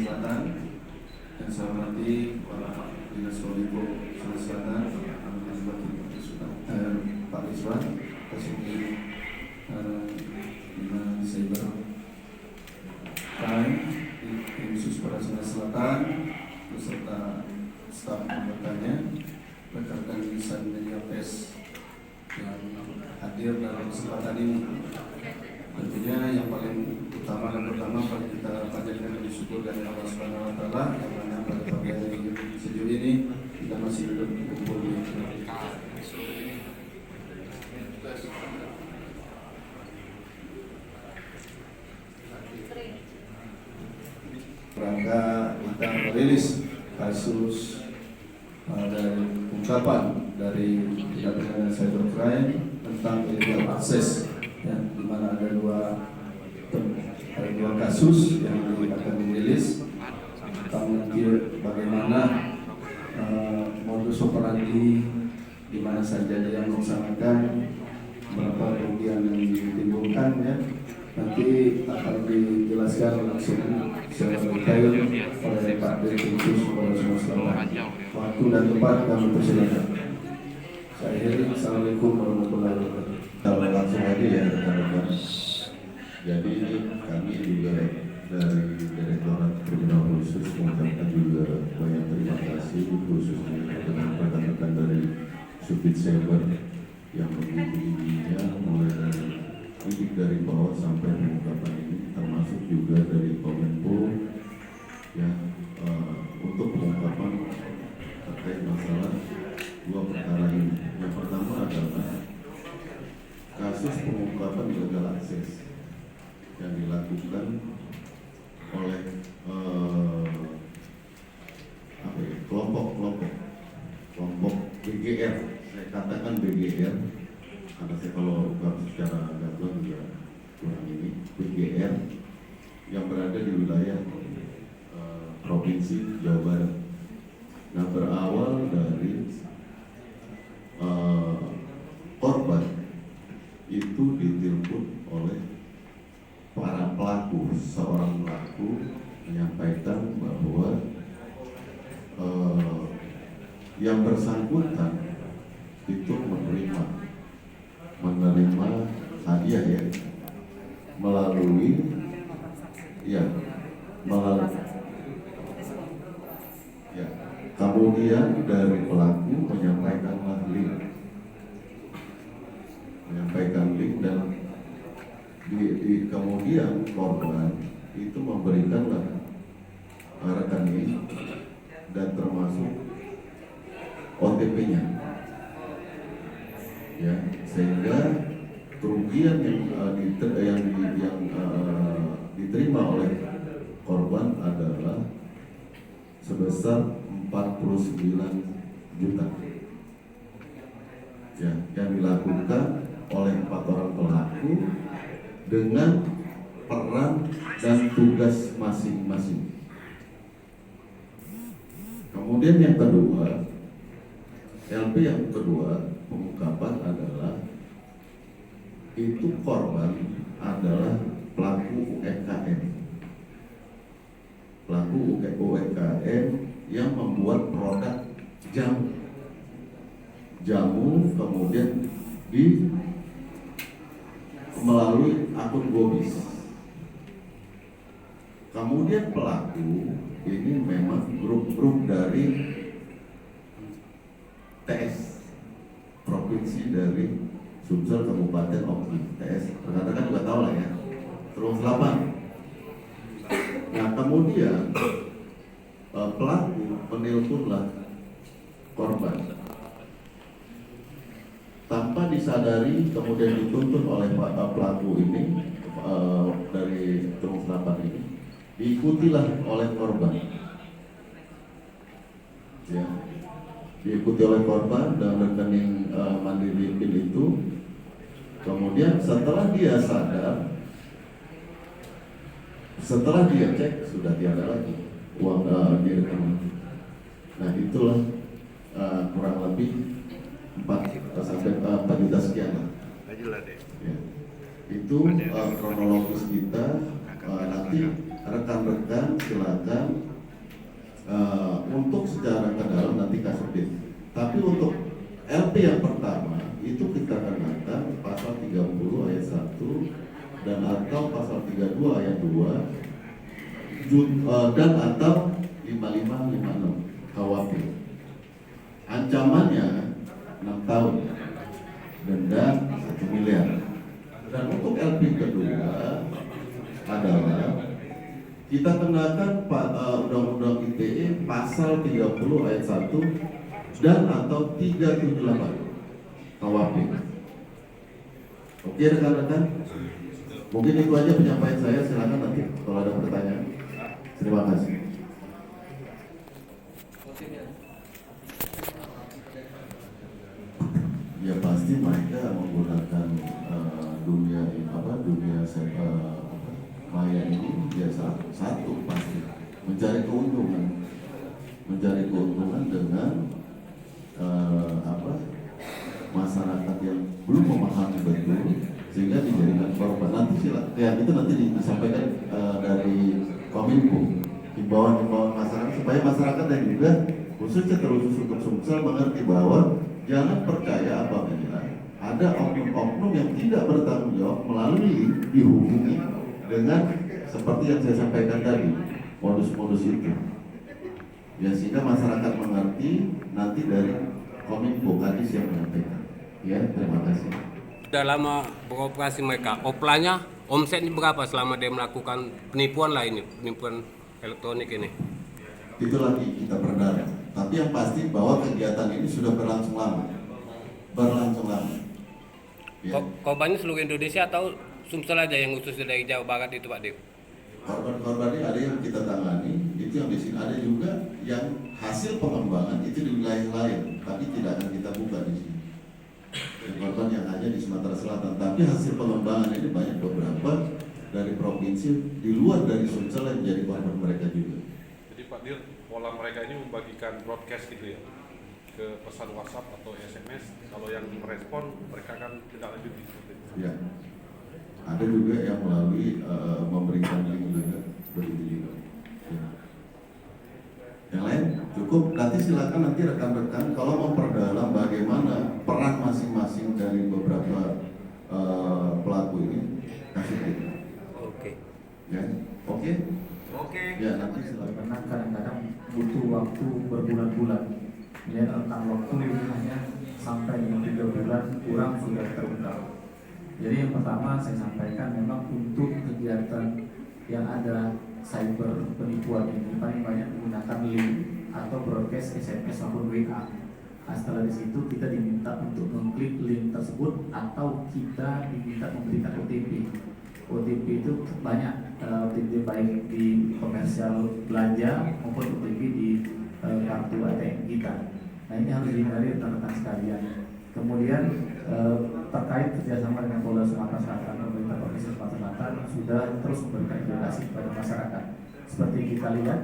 Selatan, yang saya hormati para dinas Kominfo Sulawesi Selatan, Pak Rizwan, Kasubdi Bina Cyber Crime tim khusus Polda Sulawesi Selatan beserta staf anggotanya, rekan-rekan insan media pers yang hadir dalam kesempatan ini. Tentunya yang paling utama dan pertama paling kita panjatkan puji syukur dari Allah Subhanahu wa taala yang mana pada pagi hari sejauh ini kita masih duduk berkumpul di rangka kita merilis kasus dari ungkapan dari tindak pidana cybercrime tentang illegal access, ya, di mana ada dua kasus yang akan dirilis tentang nanti bagaimana modus operandi di mana saja yang melaksanakan, berapa kerugian yang ditimbulkan, ya, nanti akan dijelaskan langsung secara detail oleh Pak Direktur Polda Sulawesi Selatan. Waktu dan tempat kami persilakan. Saya akhiri. Assalamualaikum warahmatullahi wabarakatuh. Kalau langsung aja ya rekan-rekan. Jadi kami juga dari Direktorat Kriminal Khusus mengucapkan juga banyak terima kasih khususnya dengan rekan-rekan dari Subdit Cyber yang begitu-gitunya mulai dari bawah sampai pengungkapan ini, termasuk juga dari Kominfo ya, untuk pengungkapan terkait masalah dua perkara ini. Yang pertama adalah kasus pengungkapan illegal access yang dilakukan oleh kelompok BGR. Saya katakan BGR karena saya kalau secara gabungan juga kurang ini. BGR yang berada di wilayah Provinsi Jawa Barat. Nah, berawal dari korban itu ditelepon oleh para pelaku. Seorang pelaku menyampaikan bahwa yang bersangkutan itu menerima hadiah, ya, melalui kemudian dari pelaku menyampaikan link dan kemudian korban itu memberikanlah rekening dan termasuk OTP-nya, ya, sehingga kerugian yang diterima oleh korban adalah sebesar 49 juta, ya, yang dilakukan oleh 4 orang pelaku dengan peran dan tugas masing-masing. Kemudian yang kedua, LP yang kedua pengungkapan adalah itu korban adalah pelaku UMKM. Pelaku UMKM yang membuat produk jamu kemudian melalui akun Gobis. Kemudian pelaku ini memang grup dari TS provinsi dari Sumsel Kabupaten Oki. TS rekan-rekan juga tahu lah, ya, Sulawesi Selatan. Nah, kemudian pelaku menelponlah korban tanpa disadari, kemudian dituntut oleh pelaku ini dari Sulawesi Selatan ini, diikutilah oleh korban, ya, diikuti oleh korban dan rekening Mandiri PIN itu. Kemudian setelah dia sadar, setelah dia cek sudah tiada lagi uang di rekening. Nah, itulah kurang lebih 4 sampai 4 juta sekian lah. Ya. Itu kronologis kita. Nanti rekan-rekan silakan untuk secara ke dalam nanti kasubdit. Tapi untuk LP yang pertama itu kita kenakan pasal 30 ayat 1 dan atau pasal 32 ayat 2 dan atau 5556 KUHP. Ancamannya 6 tahun, denda 1 miliar. Dan untuk LP kedua adalah kita kenakan Undang-Undang ITE pasal 30 ayat 1 dan atau 378 KUHP. Oke rekan-rekan, mungkin itu aja penyampaian saya. Silakan nanti kalau ada pertanyaan. Terima kasih. Ya pasti mereka menggunakan dunia maya ini biasa satu pasti mencari keuntungan dengan masyarakat yang belum memahami betul sehingga dijadikan korban. Nanti yang itu nanti disampaikan dari Kominfo, himbauan masyarakat supaya masyarakat dan juga khususnya terkhusus untuk Sumsel mengerti bahwa jangan percaya apabila ada oknum-oknum yang tidak bertanggung jawab melalui dihubungi dengan seperti yang saya sampaikan tadi, modus-modus itu. Ya sehingga masyarakat mengerti nanti dari Kominfo Kadis yang menyampaikan. Ya, terima kasih. Sudah lama beroperasi mereka. Oplanya omsetnya berapa selama dia melakukan penipuan lah ini, penipuan elektronik ini? Itu lagi kita perdalam. Tapi yang pasti bahwa kegiatan ini sudah berlangsung lama. Ya. Korbannya seluruh Indonesia atau Sumsel aja yang khusus dari Jawa Barat itu Pak Dev? Korban-korbannya ada yang kita tangani, itu yang di sini ada juga yang hasil pengembangan itu di wilayah lain, tapi tidak akan kita buka di sini. Korban yang hanya di Sumatera Selatan, tapi hasil pengembangan ini banyak beberapa dari provinsi di luar dari Sumsel yang menjadi korban mereka juga. Jadi Pak Dir, pola mereka ini membagikan broadcast gitu ya ke pesan WhatsApp atau SMS. Kalau yang merespon mereka akan tidak lanjut seperti itu. Ya, ada juga yang melalui memberikan link juga, begitu juga. Ya. Yang lain cukup. Nanti silakan nanti rekan-rekan kalau memperdalam bagaimana peran masing-masing dari beberapa pelaku ini kasih kita. Oke. Ya, oke. Oke. Ya nanti silakan. Karena kadang-kadang butuh waktu berbulan-bulan. Ya, tentang waktu ini hanya sampai 3 bulan kurang sudah terungkap. Jadi yang pertama saya sampaikan memang untuk kegiatan yang ada cyber penipuan ini paling banyak menggunakan link atau broadcast SMS maupun WA. Nah, setelah di situ kita diminta untuk mengklik link tersebut atau kita diminta memberikan OTP. OTP itu banyak, OTP baik di komersial belanja maupun OTP di kartu ATM kita. Nah ini harus dihindari rekan-rekan sekalian. Kemudian terkait kerjasama dengan Polda Sumatera Selatan, pemerintah Provinsi Sumatera Selatan sudah terus memberikan edukasi kepada masyarakat. Seperti kita lihat,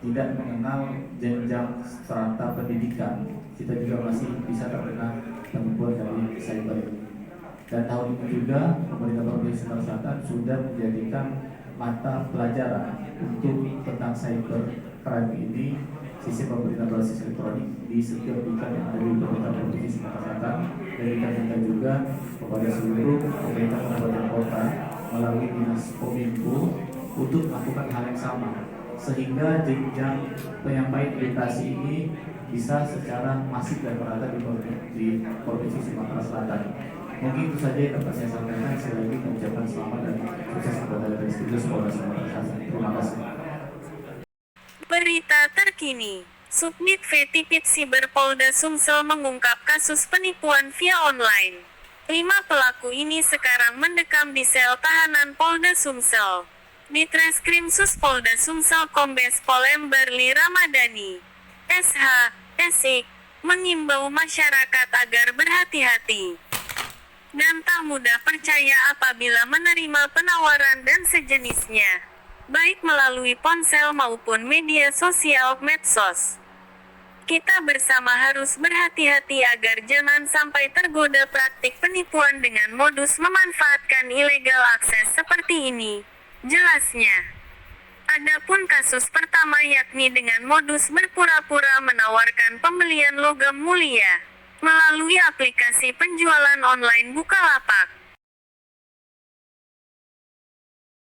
tidak mengenal jenjang strata pendidikan, kita juga masih bisa terkena penipuan dari cyber. Dan tahun ini juga pemerintah Provinsi Sumatera Selatan sudah menjadikan mata pelajaran untuk tentang cyber crime ini, sistem pemberitaan berbasis elektronik di setiap tingkat yang ada di pemerintah Provinsi Sumatera Selatan. Dan kita minta juga kepada seluruh pemerintah kabupaten kota melalui dinas Kominfo untuk melakukan hal yang sama, sehingga jenjang penyampaian edukasi ini bisa secara masif dan merata di Provinsi Sumatera Selatan. Mungkin itu saja yang dapat saya sampaikan. Saya lagi mengucapkan selamat dan sukses kepada Reskrim Polda Sumatera Selatan. Terima kasih. Berita terkini, Subdit Vetipit Siber Polda Sumsel mengungkap kasus penipuan via online. 5 pelaku ini sekarang mendekam di sel tahanan Polda Sumsel. Ditreskrim Sus Polda Sumsel Kombes Pol M. Barli Ramadhani, SH, SI, mengimbau masyarakat agar berhati-hati dan tak mudah percaya apabila menerima penawaran dan sejenisnya, baik melalui ponsel maupun media sosial medsos. Kita bersama harus berhati-hati agar jangan sampai tergoda praktik penipuan dengan modus memanfaatkan ilegal akses seperti ini. Jelasnya, Adapun kasus pertama yakni dengan modus berpura-pura menawarkan pembelian logam mulia melalui aplikasi penjualan online Bukalapak.